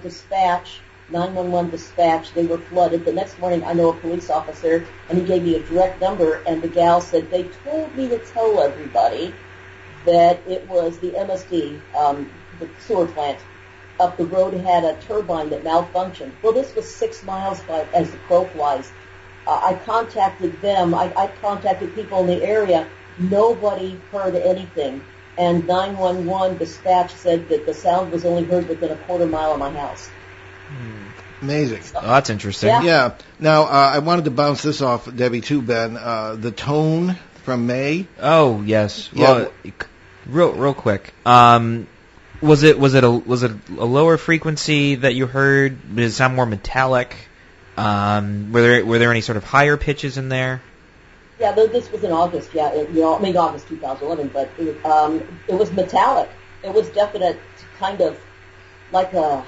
dispatch, 911 dispatch. They were flooded. The next morning, I know a police officer, and he gave me a direct number, and the gal said, they told me to tell everybody that it was the MSD, the sewer plant up the road had a turbine that malfunctioned. Well, this was 6 miles as the crow flies. I contacted them. I contacted people in the area. Nobody heard anything. And 911 dispatch said that the sound was only heard within a quarter mile of my house. Amazing. Oh, that's interesting. Yeah. Now, I wanted to bounce this off Debbie too, Ben. The tone from May. Oh, yes. Yeah. Well, real quick. Was it a lower frequency that you heard? Did it sound more metallic? Were there any sort of higher pitches in there? Yeah, this was in August. Yeah, August 2011. But it was metallic. It was definite, kind of like at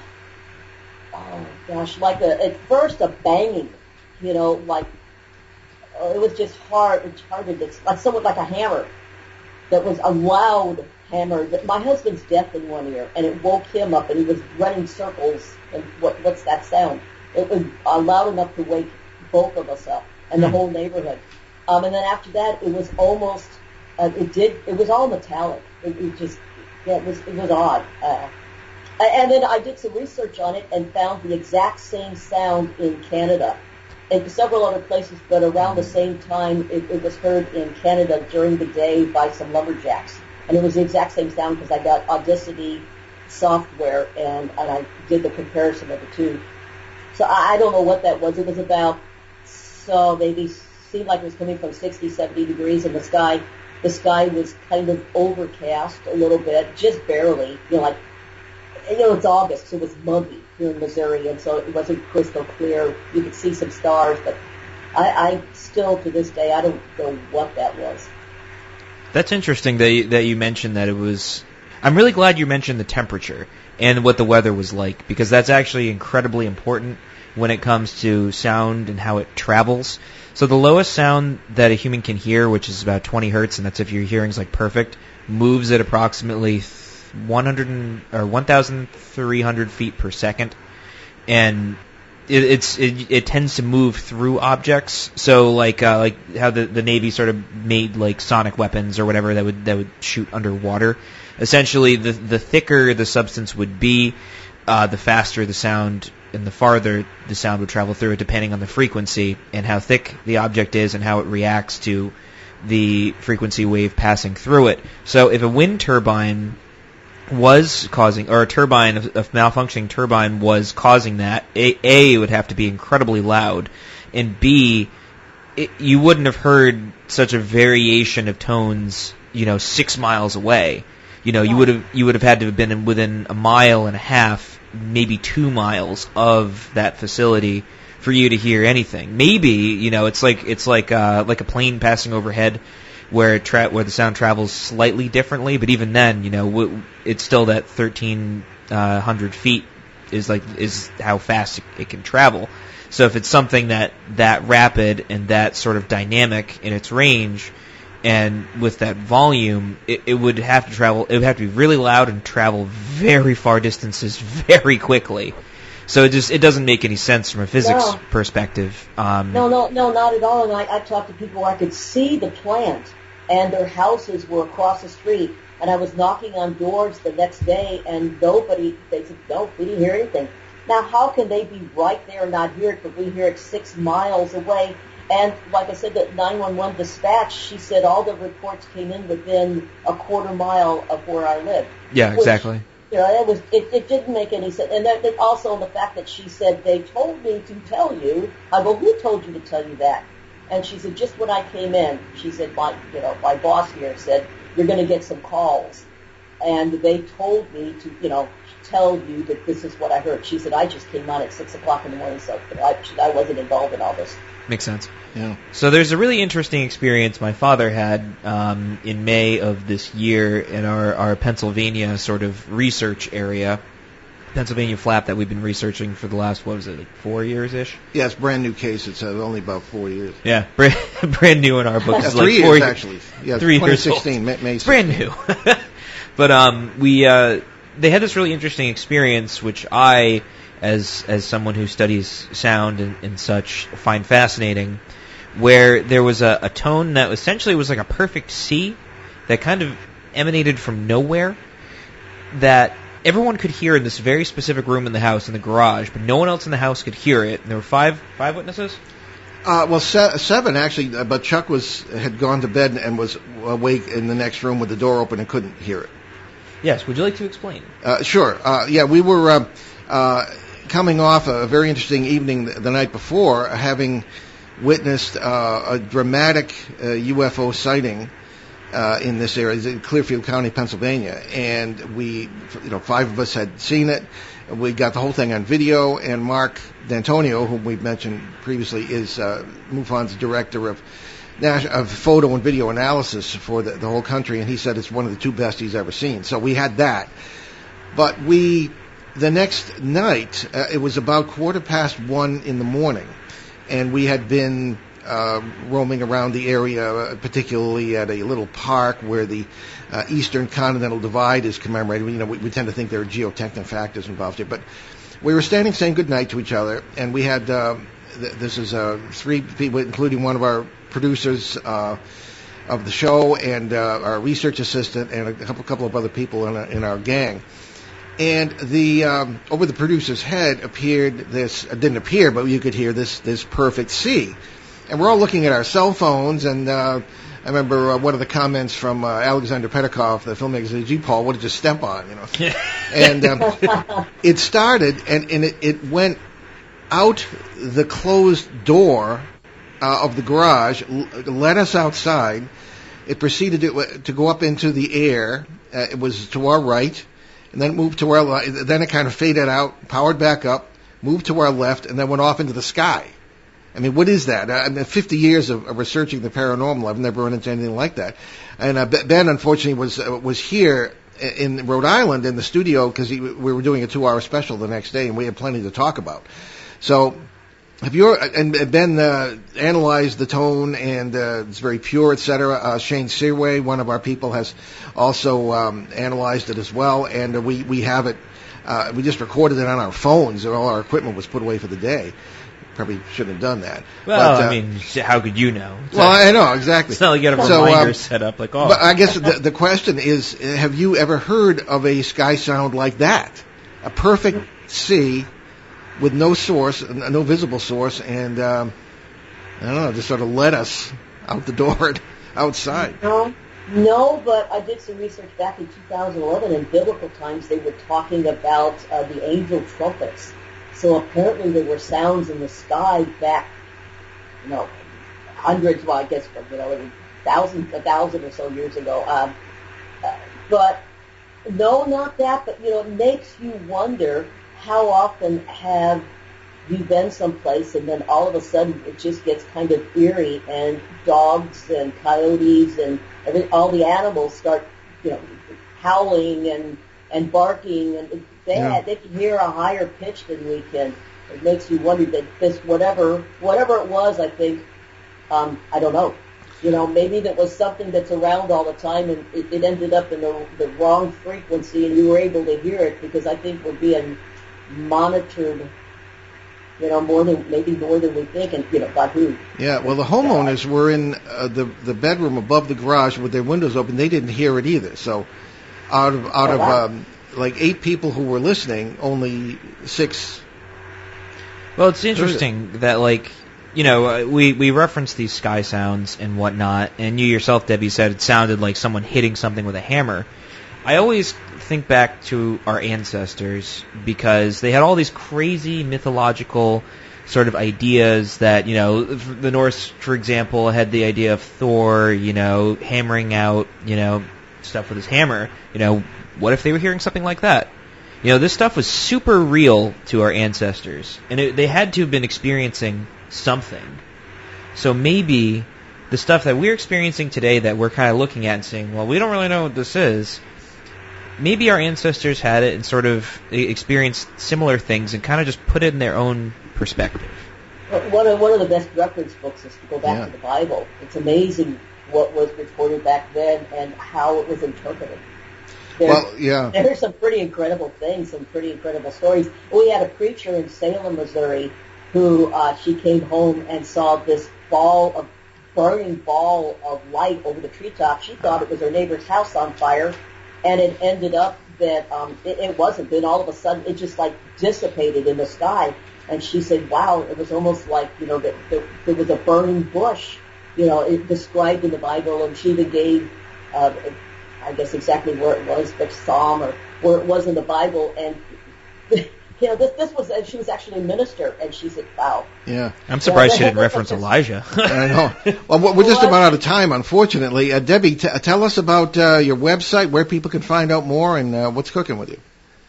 first a banging. Like it was just hard. It's hard to like somewhat like a hammer. That was a loud hammer. My husband's deaf in one ear, and it woke him up, and he was running circles. And what's that sound? It was loud enough to wake both of us up and the whole neighborhood. And then after that, it was almost. It was all metallic. It was odd. And then I did some research on it and found the exact same sound in Canada. And several other places, but around the same time, it was heard in Canada during the day by some lumberjacks. And it was the exact same sound because I got Audacity software and I did the comparison of the two. So I don't know what that was. It was about, maybe seemed like it was coming from 60, 70 degrees in the sky. The sky was kind of overcast a little bit, just barely. It's August, so it was muggy here in Missouri, and so it wasn't crystal clear. You could see some stars, but I still, to this day, I don't know what that was. That's interesting that you mentioned that it was. I'm really glad you mentioned the temperature and what the weather was like, because that's actually incredibly important when it comes to sound and how it travels. So the lowest sound that a human can hear, which is about 20 hertz, and that's if your hearing's like perfect, moves at approximately 1,300 feet per second, and it tends to move through objects. So like how the Navy sort of made like sonic weapons or whatever that would shoot underwater. Essentially, the thicker the substance would be, the faster the sound and the farther the sound would travel through it, depending on the frequency and how thick the object is and how it reacts to the frequency wave passing through it. So if a wind turbine was causing, or a malfunctioning turbine was causing that, A, it would have to be incredibly loud, and B, you wouldn't have heard such a variation of tones, 6 miles away. You would have had to have been within 1.5 miles, maybe 2 miles of that facility for you to hear anything. Maybe, it's like a plane passing overhead, where the sound travels slightly differently, but even then, it's still that 1,300 feet is how fast it can travel. So if it's something that rapid and that sort of dynamic in its range, And with that volume, it would have to travel. It would have to be really loud and travel very far distances very quickly. So it doesn't make any sense from a physics perspective. No, not at all. And I talked to people where I could see the plant, and their houses were across the street. And I was knocking on doors the next day, and they said, no, we didn't hear anything. Now, how can they be right there and not hear it, but we hear it 6 miles away? And like I said, the 911 dispatch, she said all the reports came in within a quarter mile of where I lived. Yeah, exactly. It didn't make any sense. And then also the fact that she said, they told me to tell you. I go, who told you to tell you that? And she said, just when I came in, she said, my boss here said, you're going to get some calls. And they told me to, tell you that this is what I heard. She said, I just came on at 6 o'clock in the morning, so I wasn't involved in all this. Makes sense. Yeah. So there's a really interesting experience my father had in May of this year in our Pennsylvania sort of research area, Pennsylvania flap that we've been researching for the last, 4 years-ish? Yeah, it's a brand new case. It's only about 4 years. Yeah, brand new in our book. It's 3 years, actually. Yeah, 3 years 2016, May 16. Brand new. But they had this really interesting experience, which I, as someone who studies sound and such, find fascinating, where there was a tone that essentially was like a perfect C that kind of emanated from nowhere, that everyone could hear in this very specific room in the house, in the garage, but no one else in the house could hear it. And there were five witnesses? Well, 7 actually, but Chuck had gone to bed and was awake in the next room with the door open and couldn't hear it. Yes, would you like to explain? Sure. Yeah, we were coming off a very interesting evening the night before, having witnessed a dramatic UFO sighting in this area, in Clearfield County, Pennsylvania, and we, 5 of us had seen it. We got the whole thing on video, and Mark D'Antonio, whom we've mentioned previously, is MUFON's director of photo and video analysis for the whole country, and he said it's one of the 2 best he's ever seen. So we had that. But the next night, it was about 1:15 in the morning, and we had been roaming around the area, particularly at a little park where the Eastern Continental Divide is commemorated. We tend to think there are geotechnical factors involved here, but we were standing saying goodnight to each other, and we had, this is 3 people, including one of our producers of the show and our research assistant and a couple of other people in our gang. And over the producer's head didn't appear, but you could hear this perfect C. And we're all looking at our cell phones, and I remember one of the comments from Alexander Petikov, the filmmaker, said, "Gee, Paul, what did you step on?" And it started, and it went out the closed door of the garage, led us outside. It proceeded to go up into the air. It was to our right, and then it moved to our left. Then it kind of faded out, powered back up, moved to our left, and then went off into the sky. I mean, what is that? 50 years of researching the paranormal, I've never run into anything like that. And Ben, unfortunately, was here in Rhode Island in the studio because we were doing a 2-hour special the next day, and we had plenty to talk about. So, and Ben analyzed the tone, and it's very pure, etc. Shane Searway, one of our people, has also analyzed it as well, and we have it. We just recorded it on our phones, and all our equipment was put away for the day. Probably shouldn't have done that. Well, I mean, how could you know? I know, exactly. It's not like you got a reminder set up like, oh. But I guess the question is, have you ever heard of a sky sound like that? A perfect C with no source, no visible source, and I don't know, just sort of led us out the door outside. No, but I did some research back in 2011. In biblical times, they were talking about the angel trumpets. So apparently there were sounds in the sky back, hundreds, well, I guess, a thousand or so years ago. But no, not that, but, it makes you wonder how often have you been someplace and then all of a sudden it just gets kind of eerie and dogs and coyotes and all the animals start, howling and barking, and they can hear a higher pitch than we can. It makes you wonder that this whatever it was, I think, I don't know. Maybe that was something that's around all the time, and it ended up in the wrong frequency, and you were able to hear it, because I think we're being monitored, more than we think, and by who. Yeah, well, the homeowners were in the bedroom above the garage with their windows open. They didn't hear it either. So, out of like 8 people who were listening, only 6. Well, it's interesting that, we reference these sky sounds and whatnot, and you yourself, Debbie, said it sounded like someone hitting something with a hammer. I always think back to our ancestors, because they had all these crazy mythological sort of ideas that, the Norse, for example, had the idea of Thor, hammering out, stuff with his hammer. What if they were hearing something like that? This stuff was super real to our ancestors, and they had to have been experiencing something. So maybe the stuff that we're experiencing today that we're kind of looking at and saying, well, we don't really know what this is, maybe our ancestors had it and sort of experienced similar things and kind of just put it in their own perspective. One of the best reference books is to go back to the Bible. It's amazing what was recorded back then and how it was interpreted. There's some pretty incredible things, some pretty incredible stories. We had a preacher in Salem, Missouri, who she came home and saw this burning ball of light over the treetop. She thought it was her neighbor's house on fire, and it ended up that it wasn't. Then all of a sudden, it just dissipated in the sky. And she said, "Wow, it was almost like that there was a burning bush." It described in the Bible, and she even gave, I guess exactly where it was, which psalm or where it was in the Bible, and. This was, she was actually a minister, and she said, wow. Yeah. I'm surprised she didn't reference Elijah. I know. Well, we're just about out of time, unfortunately. Debbie, tell us about your website, where people can find out more, and what's cooking with you.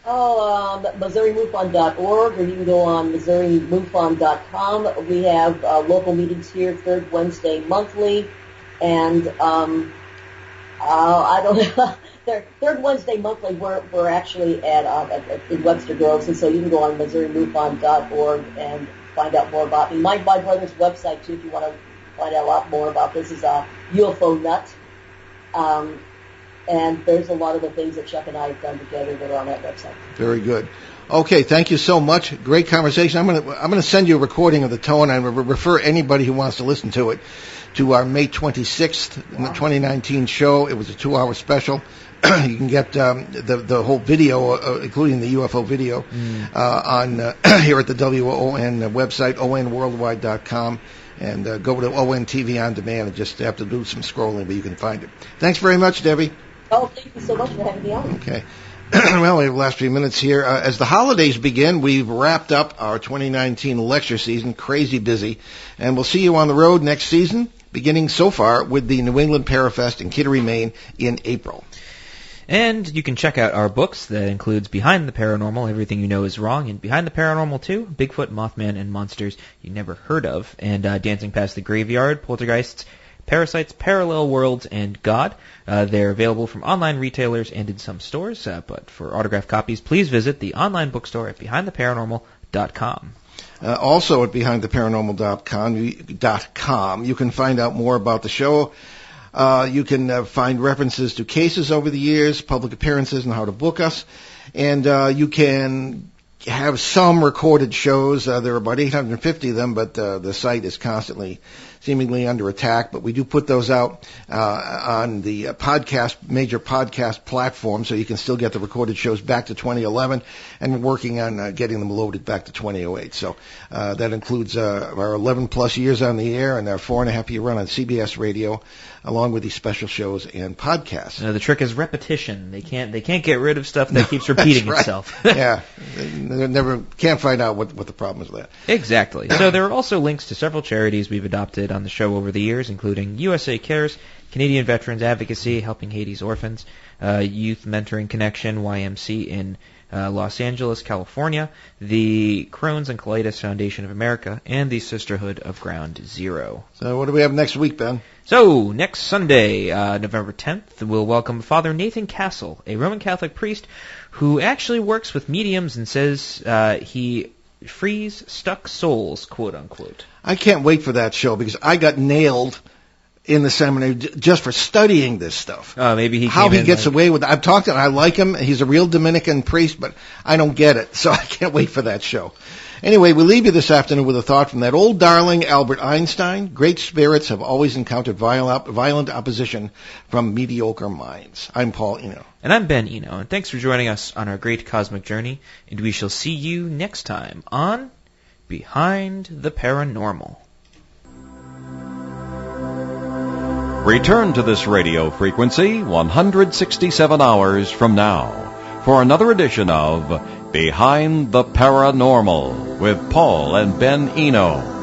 MissouriMUFON.org, or you can go on MissouriMUFON.com. We have local meetings here, third Wednesday monthly, and I don't know. Third Wednesday monthly, we're actually at in Webster Groves, and so you can go on MissouriMUFON.org and find out more about me. My brother's website, too, if you want to find out a lot more about this, is UFO Nut. And there's a lot of the things that Chuck and I have done together that are on that website. Very good. Okay, thank you so much. Great conversation. I'm gonna send you a recording of the tone and refer anybody who wants to listen to it to our May 26th 2019 show. It was a 2-hour special. You can get the whole video, including the UFO video, on here at the WON website, onworldwide.com, and go to ON TV on demand and just have to do some scrolling, but you can find it. Thanks very much, Debbie. Oh, thank you so much for having me on. Okay. Well, we have the last few minutes here. As the holidays begin, we've wrapped up our 2019 lecture season, crazy busy, and we'll see you on the road next season, beginning so far with the New England Parafest in Kittery, Maine in April. And you can check out our books. That includes Behind the Paranormal, Everything You Know Is Wrong, and Behind the Paranormal 2, Bigfoot, Mothman, and Monsters You Never Heard Of, and Dancing Past the Graveyard, Poltergeists, Parasites, Parallel Worlds, and God. They're available from online retailers and in some stores, but for autographed copies, please visit the online bookstore at BehindTheParanormal.com. Also at BehindTheParanormal.com, you can find out more about the show. You can find references to cases over the years, public appearances, and how to book us. And you can have some recorded shows. There are about 850 of them, but the site is constantly seemingly under attack. But we do put those out on the major podcast platforms, so you can still get the recorded shows back to 2011. And we're working on getting them loaded back to 2008. So that includes our 11-plus years on the air and our 4.5-year run on CBS Radio, along with these special shows and podcasts. The trick is repetition. They can't get rid of stuff that keeps repeating itself. Yeah, they never can't find out what the problem is with that. Exactly. So there are also links to several charities we've adopted on the show over the years, including USA Cares, Canadian Veterans Advocacy, Helping Haiti's Orphans, Youth Mentoring Connection, YMC in Los Angeles, California, the Crohn's and Colitis Foundation of America, and the Sisterhood of Ground Zero. So what do we have next week, Ben? So, next Sunday, November 10th, we'll welcome Father Nathan Castle, a Roman Catholic priest who actually works with mediums and says he frees stuck souls, quote-unquote. I can't wait for that show because I got nailed in the seminary just for studying this stuff. Maybe how he gets away with it. I've talked to him. I like him. He's a real Dominican priest, but I don't get it. So I can't wait for that show. Anyway, we leave you this afternoon with a thought from that old darling Albert Einstein. Great spirits have always encountered violent opposition from mediocre minds. I'm Paul Eno. And I'm Ben Eno. And thanks for joining us on our great cosmic journey. And we shall see you next time on Behind the Paranormal. Return to this radio frequency 167 hours from now for another edition of Behind the Paranormal with Paul and Ben Eno.